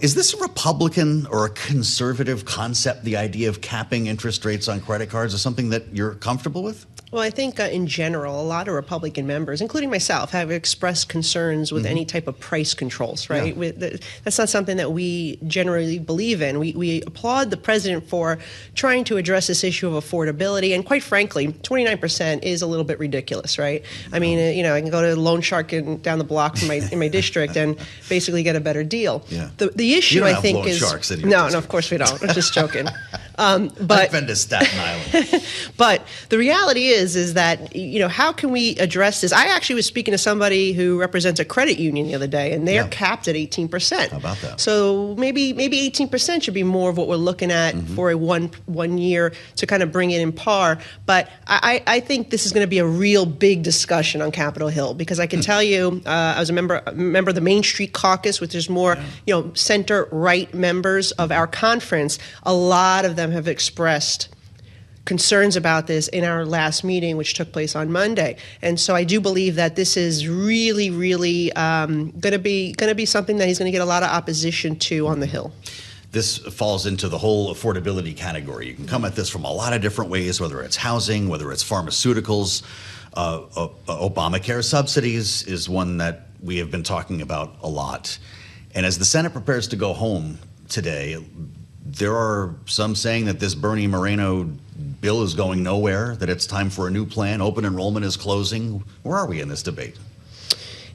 Is this a Republican or a conservative concept, the idea of capping interest rates on credit cards, is something that you're comfortable with? Well, I think in general, a lot of Republican members, including myself, have expressed concerns with any type of price controls, right? Yeah. That's not something that we generally believe in. We applaud the president for trying to address this issue of affordability. And quite frankly, 29% is a little bit ridiculous, right? I mean, I can go to Loan Shark down the block in my district and basically get a better deal. Yeah. The issue, you don't I have think, Loan is Sharks in your no, district. no, of course we don't. I'm just joking. But I've been to Staten Island. But the reality is that, how can we address this? I actually was speaking to somebody who represents a credit union the other day, and they're capped at 18%. How about that? So maybe 18% should be more of what we're looking at for a one year to kind of bring it in par. But I think this is going to be a real big discussion on Capitol Hill, because I can tell you, I was a member of the Main Street Caucus, which is more center-right members of our conference. A lot of them have expressed concerns about this in our last meeting, which took place on Monday. And so I do believe that this is really, really going to be something that he's going to get a lot of opposition to on the Hill. This falls into the whole affordability category. You can come at this from a lot of different ways, whether it's housing, whether it's pharmaceuticals. Obamacare subsidies is one that we have been talking about a lot. And as the Senate prepares to go home today, there are some saying that this Bernie Moreno bill is going nowhere, that it's time for a new plan. Open enrollment is closing. Where are we in this debate?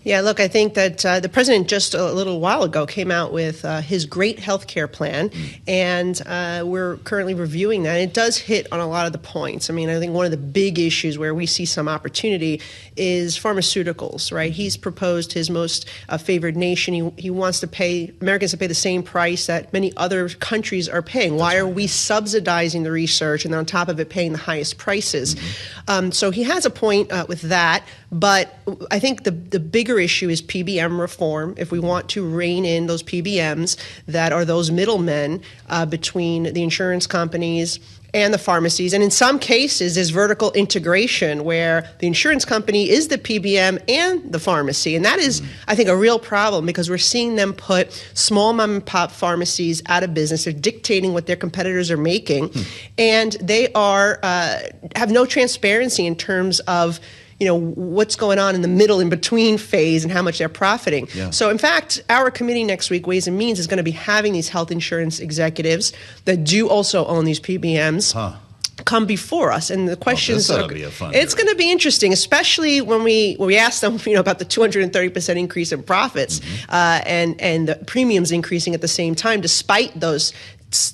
Yeah, look, I think that the president just a little while ago came out with his great health care plan, and we're currently reviewing that. It does hit on a lot of the points. I mean, I think one of the big issues where we see some opportunity is pharmaceuticals, right? He's proposed his most favored nation. He wants to pay Americans to pay the same price that many other countries are paying. Why are we subsidizing the research and on top of it paying the highest prices? So he has a point with that, but I think the bigger issue is PBM reform. If we want to rein in those PBMs that are those middlemen between the insurance companies and the pharmacies, and in some cases is vertical integration where the insurance company is the PBM and the pharmacy, and that is, I think, a real problem because we're seeing them put small mom and pop pharmacies out of business. They're dictating what their competitors are making, and they are have no transparency in terms of what's going on in the middle in between phase and how much they're profiting. Yeah. So in fact, our committee next week, Ways and Means, is going to be having these health insurance executives that do also own these PBMs come before us. And the questions are be a fun it's going to be interesting, especially when we ask them about the 230% increase in profits and the premiums increasing at the same time despite those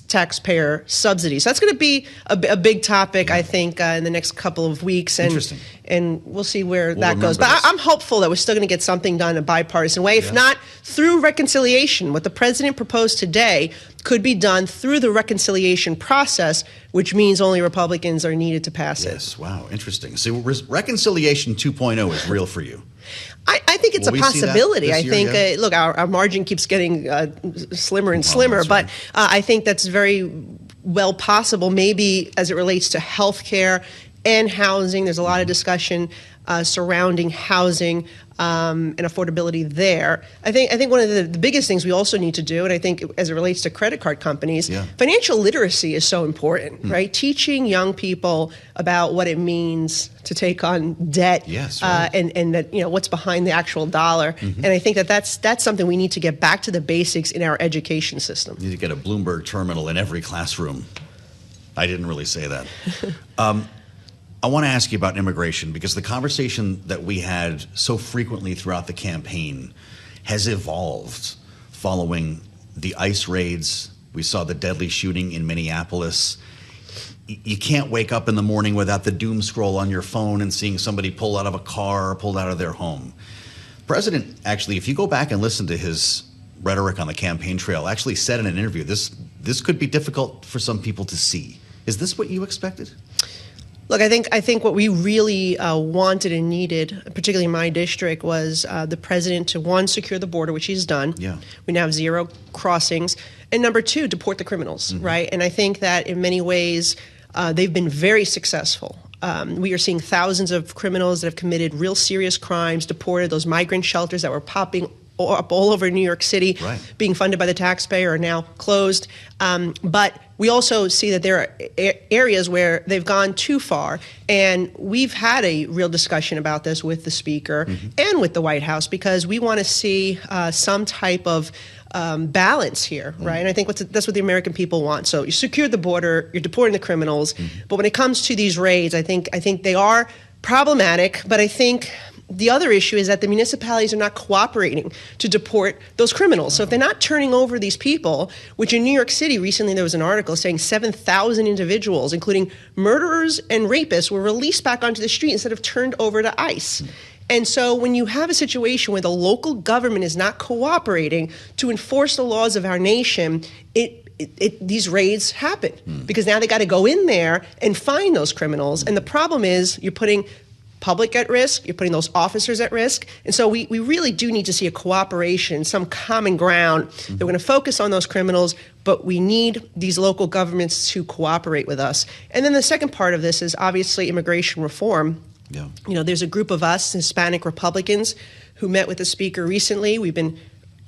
taxpayer subsidies. So that's going to be a big topic, I think, in the next couple of weeks. And, Interesting. And we'll see where that goes. But I'm hopeful that we're still going to get something done in a bipartisan way. If not, through reconciliation. What the president proposed today could be done through the reconciliation process, which means only Republicans are needed to pass it. Yes, wow, interesting. So reconciliation 2.0 is real for you. I think it's a possibility. I think, year? Look, our margin keeps getting slimmer and slimmer, but I think that's very well possible, maybe as it relates to health care and housing. There's a lot of discussion surrounding housing and affordability there. I think one of the biggest things we also need to do, and I think as it relates to credit card companies, financial literacy is so important, right? Teaching young people about what it means to take on debt, and that what's behind the actual dollar. And I think that's something we need to get back to the basics in our education system. You need to get a Bloomberg terminal in every classroom. I didn't really say that. I want to ask you about immigration because the conversation that we had so frequently throughout the campaign has evolved following the ICE raids. We saw the deadly shooting in Minneapolis. You can't wake up in the morning without the doom scroll on your phone and seeing somebody pull out of a car or pulled out of their home. President, actually, if you go back and listen to his rhetoric on the campaign trail, actually said in an interview, this could be difficult for some people to see. Is this what you expected? Look, I think what we really wanted and needed, particularly in my district, was the president to, one, secure the border, which he's done. Yeah. We now have 0 crossings. And number 2, deport the criminals, right? And I think that in many ways they've been very successful. We are seeing thousands of criminals that have committed real serious crimes deported, those migrant shelters that were popping up all over New York City, right, being funded by the taxpayer, are now closed. But we also see that there are areas where they've gone too far. And we've had a real discussion about this with the Speaker and with the White House, because we want to see some type of balance here, right? And I think that's what the American people want. So you secured the border, you're deporting the criminals, but when it comes to these raids, I think they are problematic. But I think the other issue is that the municipalities are not cooperating to deport those criminals. So if they're not turning over these people, which in New York City recently there was an article saying 7,000 individuals, including murderers and rapists, were released back onto the street instead of turned over to ICE. And so when you have a situation where the local government is not cooperating to enforce the laws of our nation, these raids happen because now they got to go in there and find those criminals. And the problem is you're putting public at risk, you're putting those officers at risk. And so we really do need to see a cooperation, some common ground. That we're going to focus on those criminals, but we need these local governments to cooperate with us. And then the second part of this is obviously immigration reform. Yeah. You know, there's a group of us, Hispanic Republicans, who met with the Speaker recently. We've been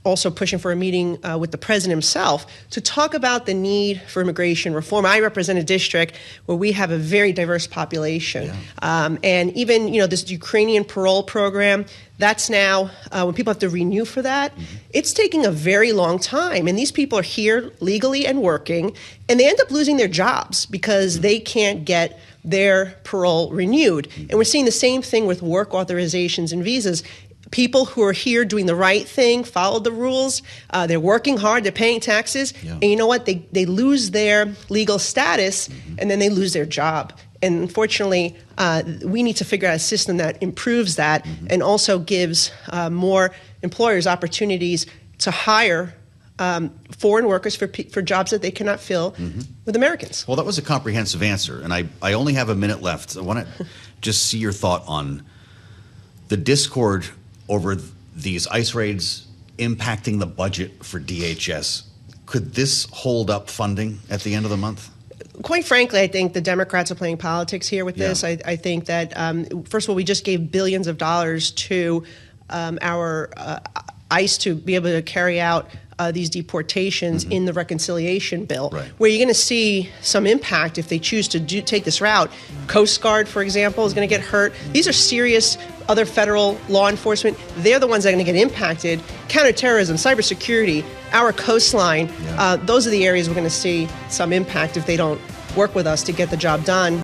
also pushing for a meeting with the president himself to talk about the need for immigration reform. I represent a district where we have a very diverse population. And even, this Ukrainian parole program, that's now, when people have to renew for that, it's taking a very long time. And these people are here legally and working, and they end up losing their jobs because they can't get their parole renewed. And we're seeing the same thing with work authorizations and visas. People who are here doing the right thing, follow the rules, they're working hard, they're paying taxes, and you know what? They lose their legal status, and then they lose their job. And unfortunately, we need to figure out a system that improves that and also gives more employers opportunities to hire foreign workers for jobs that they cannot fill with Americans. Well, that was a comprehensive answer, and I only have a minute left. I want to just see your thought on the discord over these ICE raids impacting the budget for DHS. Could this hold up funding at the end of the month? Quite frankly, I think the Democrats are playing politics here with this. I think that, first of all, we just gave billions of dollars to our ICE to be able to carry out these deportations in the reconciliation bill, where you're going to see some impact if they choose to take this route. Coast Guard, for example, is going to get hurt. These are serious other federal law enforcement. They're the ones that are going to get impacted. Counterterrorism, cybersecurity, our coastline, those are the areas we're going to see some impact if they don't work with us to get the job done.